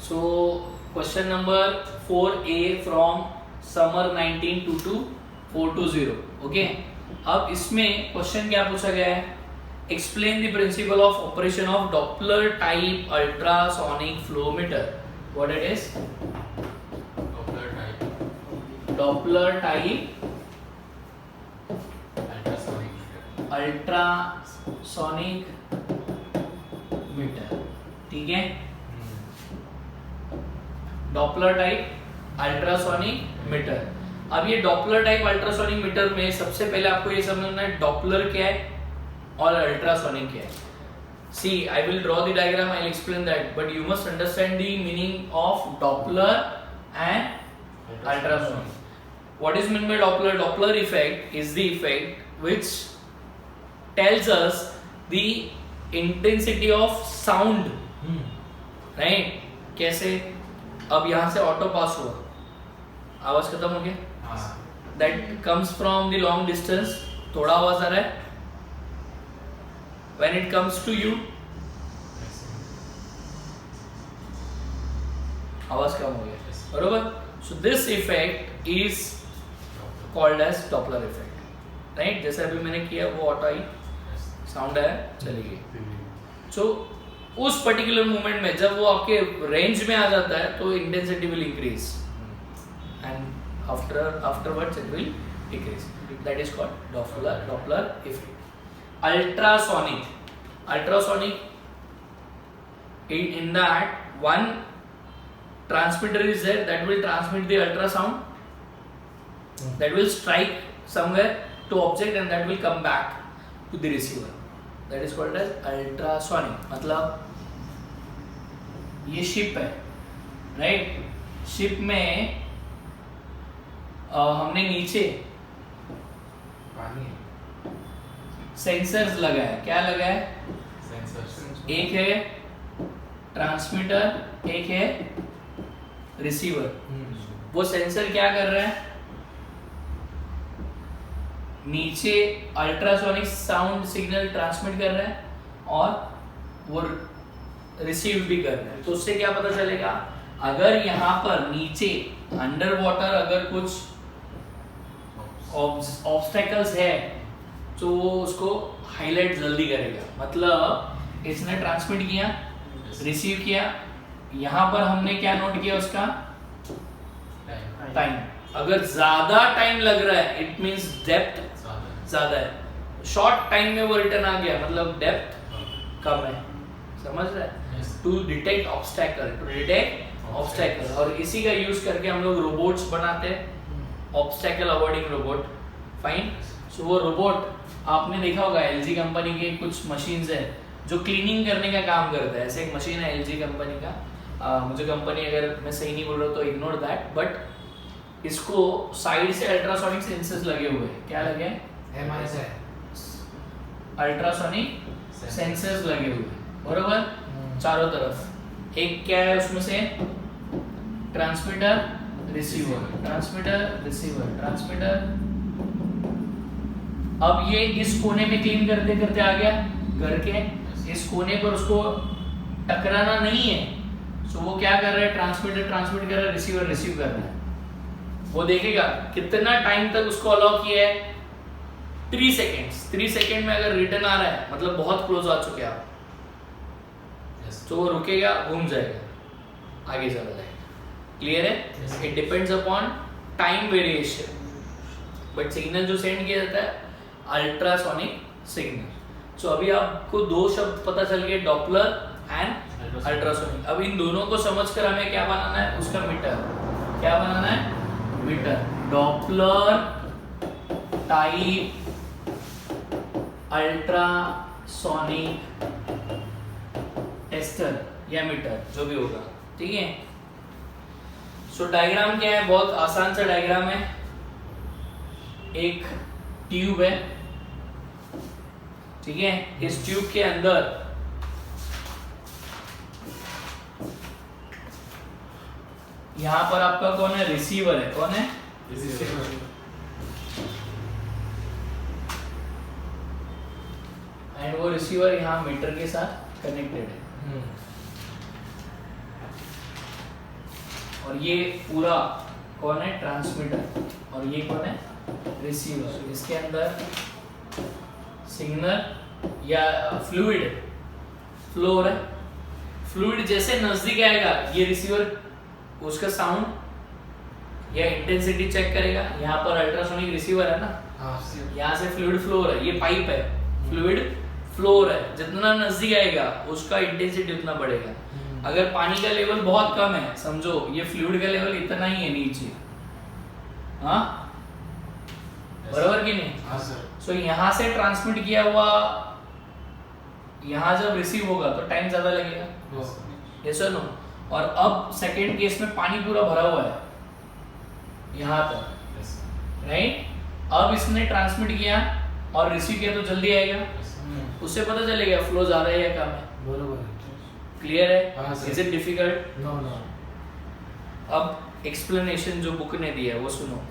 So question number 4A from summer 1922 420. Okay. अब इसमें question क्या पूछा गया है? Explain the principle of operation of Doppler type ultrasonic flow meter. What it is? Doppler type ultrasonic meter. ठीक है? Doppler type ultrasonic meter. अब ये डॉपलर टाइप अल्ट्रासोनिक मीटर में सबसे पहले आपको ये समझना है डॉपलर क्या है और अल्ट्रासोनिक क्या है. See I will draw the diagram, I will explain that, but you must understand the meaning of Doppler and ultrasonic. What is mean by Doppler? Doppler effect is the effect which tells us the intensity of sound. Right? कैसे? अब यहां से auto पास हुआ, आवाज खत्म हो गया, that comes from the long distance, थोड़ा आवाज आ रहा है. When it comes to you आवाज कम हो गया, बरोबर. So this effect is called as Doppler effect. Right? जैसे अभी मैंने किया, वो ऑटो आई, साउंड आया, चली गई. सो उस पर्टिकुलर मोमेंट में जब वो आपके रेंज में आ जाता है तो intensity will increase and afterwards it will decrease. That is called Doppler effect. Ultrasonic in that one transmitter is there that will transmit the ultrasound, that will strike somewhere to object and that will come back to the receiver. That is called as ultrasonic. मतलब ये ship है, right? Ship में हमने नीचे sensors लगाया. क्या लगाया? एक है ट्रांसमीटर, एक है रिसीवर. वो सेंसर क्या कर रहा है? नीचे अल्ट्रासोनिक साउंड सिग्नल ट्रांसमिट कर रहा है और वो रिसीव भी कर रहा है. तो उससे क्या पता चलेगा? अगर यहाँ पर नीचे अंडर वाटर अगर कुछ ऑब्स्टेकल्स है तो वो उसको हाईलाइट जल्दी करेगा. मतलब इसने ट्रांसमिट किया, रिसीव किया, यहाँ पर हमने क्या नोट किया? उसका टाइम. अगर ज्यादा टाइम लग रहा है इट मींस डेप्थ ज्यादा है. शॉर्ट टाइम में वो रिटर्न आ गया मतलब डेप्थ कम है. समझ रहा है? To detect obstacle. और इसी का यूज करके हम लोग रोबोट्स बनाते हैं, ऑब्स्टैकल अवॉइडिंग रोबोट. फाइन. सो वो रोबोट आपने देखा होगा, एलजी कंपनी के कुछ मशीन्स है जो क्लीनिंग करने का काम करता है. ऐसे एक मशीन है एलजी कंपनी का, मुझे कंपनी अगर मैं सही नहीं बोल रहा तो इग्नोर दैट, बट इसको साइड से अल्ट्रासोनिक सेंसर्स लगे हुए हैं. क्या लगे हैं? अल्ट्रासोनिक सेंसर्स लगे हुए हैं, बरोबर, चारों तरफ. एक क्या है उसमें से? Transmitter, receiver, transmitter, receiver, transmitter. अब ये इस कोने में क्लीन करते करते आ गया घर के इस कोने पर, उसको टकराना नहीं है. सो वो क्या कर रहा है? ट्रांसमीटर ट्रांसमिट कर रहा है, रिसीवर रिसीव कर रहा है. वो देखेगा कितना टाइम तक उसको अलाउ किया है. 3 सेकेंड्स. 3 सेकेंड में अगर रिटर्न आ रहा है मतलब बहुत क्लोज आ चुके आप, तो वो रुकेगा, घूम जाएगा, आगे चला जाएगा. क्लियर है? It depends upon time variation, but signal जो सेंड किया जाता है अल्ट्रासोनिक सिग्नल. सो अभी आपको दो शब्द पता चल गए, डॉपलर एंड अल्ट्रासोनिक. अब इन दोनों को समझकर हमें क्या बनाना है? उसका मीटर. क्या बनाना है? Meter. Doppler type ultrasonic tester या मीटर, जो भी होगा. ठीक है? सो डायग्राम क्या है? बहुत आसान सा डायग्राम है. एक ट्यूब है, ठीक है? इस ट्यूब के अंदर यहां पर आपका कौन है? रिसीवर है. कौन है? रिसीवर. एंड वो रिसीवर यहां मीटर के साथ कनेक्टेड है. और ये पूरा कौन है, ट्रांसमीटर, और ये कौन है, रिसीवर। इसके अंदर सिग्नल या फ्लूइड फ्लो हो रहा है। फ्लूइड जैसे नजदीक आएगा ये रिसीवर उसका साउंड या इंटेंसिटी चेक करेगा। यहाँ पर अल्ट्रासोनिक रिसीवर है ना, यहाँ से फ्लूइड फ्लो हो रहा है, ये पाइप है, फ्लूइड फ्लो हो रहा है, जितना नजदीक आएगा उसका इंटेंसिटी उतना बढ़ेगा। अगर पानी का लेवल बहुत कम है, समझो ये फ्लूइड का लेवल इतना ही है नीचे, हाँ बराबर कि नहीं? हाँ सर। सो यहाँ से ट्रांसमिट किया हुआ यहाँ जब रिसीव होगा तो टाइम ज्यादा लगेगा, यस और नो? और अब सेकेंड केस में पानी पूरा भरा हुआ है यहाँ तक, राइट? अब इसने ट्रांसमिट किया और रिसीव किया तो जल्दी आएगा, उससे पता चलेगा फ्लो ज्यादा है या कम है, बरोबर। क्लियर है? हाँ sir. Is it difficult? No no. अब एक्सप्लेनेशन जो बुक ने दिया है वो सुनो।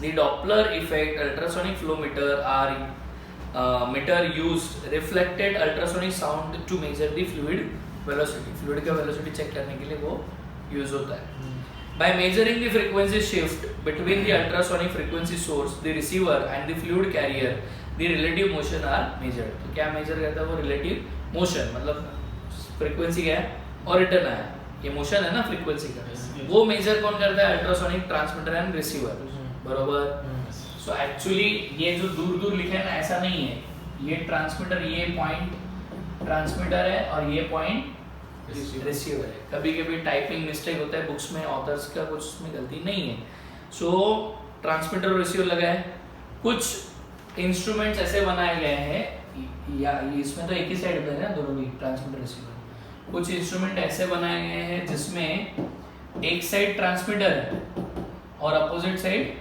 The Doppler effect ultrasonic flow meter are meter used reflected ultrasonic sound to measure the fluid velocity. Fluid का velocity check करने के लिए वो use होता है। By measuring the frequency shift between the ultrasonic frequency source, the receiver and the fluid carrier, the relative motion are measured. तो क्या measure करता है वो? relative motion, मतलब frequency क्या है और return आया, ये motion है ना frequency का, वो measure कौन करता है? ultrasonic transmitter and receiver, बरोबर? सो एक्चुअली ये जो दूर दूर लिखा है ना, ऐसा नहीं है, ये ट्रांसमीटर, ये पॉइंट ट्रांसमीटर है और ये पॉइंट रिसीवर है। कभी कभी टाइपिंग मिस्टेक होता है बुक्स में, ऑथर्स का कुछ उसमें गलती नहीं है। सो ट्रांसमीटर और रिसीवर लगा है। कुछ इंस्ट्रूमेंट्स ऐसे बनाए गए हैं, या इसमें तो एक ही साइड पे है ना दोनों भी, ट्रांसमीटर रिसीवर। कुछ इंस्ट्रूमेंट ऐसे बनाए गए हैं जिसमें एक साइड ट्रांसमीटर है और अपोजिट साइड,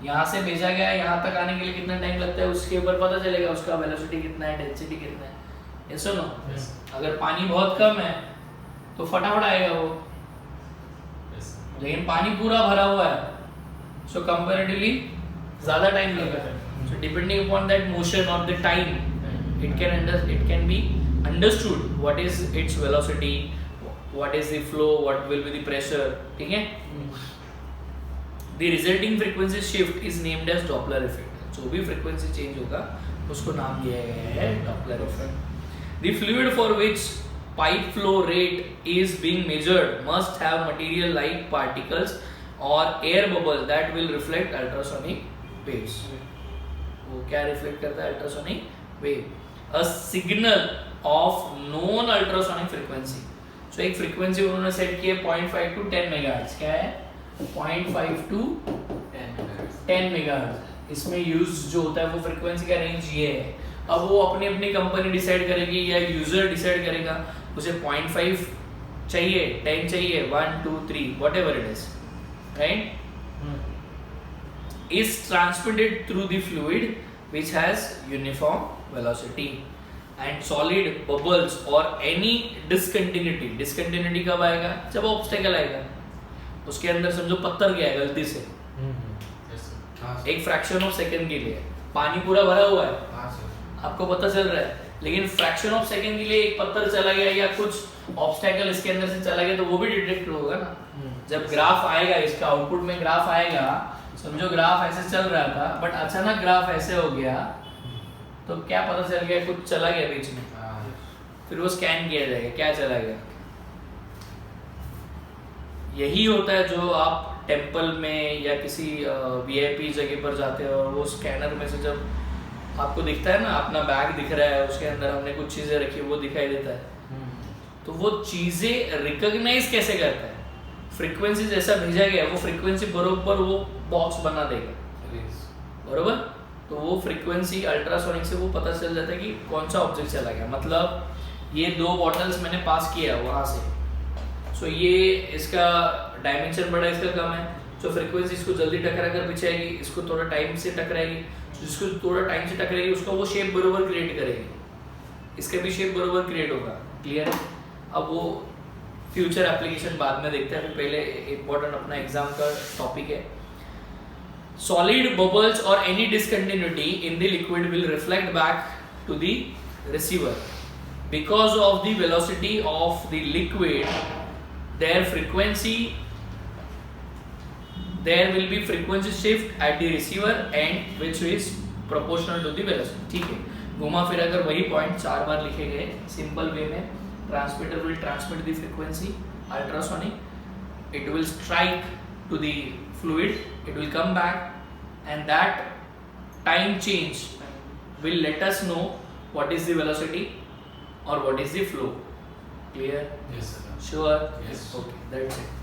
यहाँ से भेजा गया है, यहाँ तक आने के लिए कितना टाइम लगता है उसके ऊपर पता चलेगा उसका वेलोसिटी कितना है, डेंसिटी कितना है, ये सुनो। अगर पानी बहुत कम है तो फटाफट आएगा वो, लेकिन पानी पूरा भरा हुआ है सो कंपैरेटिवली ज्यादा टाइम लगेगा। So depending upon that motion और the time it can be understood what is its velocity, what is the flow, what will be the pressure, ठीक है? The resulting frequency shift is named as Doppler effect. जो भी frequency change होगा उसको नाम दिया गया है Doppler effect. The fluid for which pipe flow rate is being measured must have material like particles or air bubble that will reflect ultrasonic waves. वो क्या reflect करता है? ultrasonic wave. A signal of known ultrasonic frequency. So एक frequency उन्होंने set की है 0.5 to 10 megahertz. क्या है? 0.5 to 10 मेगाहर्ट्ज। इसमें यूज जो होता है वो फ्रीक्वेंसी का रेंज ये है। अब वो अपनी अपनी कंपनी डिसाइड करेगी या यूजर डिसाइड करेगा उसे 0.5 चाहिए, 10 चाहिए, 1 2 3 whatever it is, right? is transmitted through the fluid which has uniform velocity and solid bubbles or any discontinuity. discontinuity कब आएगा? जब ऑब्स्टेकल आएगा, उसके अंदर समझो पत्थर गया है गलती से, एक फ्रैक्शन ऑफ सेकंड के लिए पानी पूरा भरा हुआ है, आपको पता चल रहा है, लेकिन फ्रैक्शन ऑफ सेकंड के लिए एक पत्थर चला गया या कुछ ऑब्स्टेकल इसके अंदर से चला गया तो वो भी डिटेक्ट होगा ना। जब ग्राफ आएगा, इसका आउटपुट में ग्राफ आएगा, समझो ग्राफ ऐसे चल रहा था बट अचानक ग्राफ ऐसे हो गया तो क्या पता चल गया? कुछ चला गया बीच में, फिर वो स्कैन किया जाएगा क्या चला गया। यही होता है जो आप टेंपल में या किसी वीआईपी जगह पर जाते हो और वो स्कैनर में से जब आपको दिखता है ना, अपना बैग दिख रहा है, उसके अंदर हमने कुछ चीजें रखी वो दिखाई देता है, तो वो चीजें रिकॉग्नाइज कैसे करता है? फ्रीक्वेंसी जैसा भेजा गया वो फ्रीक्वेंसी बरोबर वो बॉक्स बना देगा, बरोबर? तो वो फ्रीक्वेंसी अल्ट्रासोनिक से वो पता चल जाता है कि कौन सा ऑब्जेक्ट चला गया। मतलब ये 2 बॉटल्स मैंने पास किया वहां से, सो ये इसका डायमेंशन बड़ा, इसका कम है, तो फ्रीक्वेंसी इसको जल्दी टकरा कर पीछे आएगी, इसको थोड़ा टाइम से टकराएगी, जिसको थोड़ा टाइम से टकराएगी उसका वो शेप बरोबर क्रिएट करेगी, इसका भी शेप बरोबर क्रिएट होगा। क्लियर? अब वो फ्यूचर एप्लीकेशन बाद में देखते हैं, फिर पहले इंपॉर्टेंट अपना एग्जाम का टॉपिक है। Solid bubbles or any discontinuity in the liquid will reflect back to the receiver because of the velocity of the liquid. their frequency, there will be frequency shift at the receiver end which is proportional to the velocity. ठीक है, घुमा फिरा कर वही point 4 बार लिखे गए simple way में. Transmitter will transmit the frequency ultrasonic, it will strike to the fluid, it will come back, and that time change will let us know what is the velocity or what is the flow. Clear? Yes, sir. Sure? Yes. Okay, that's it.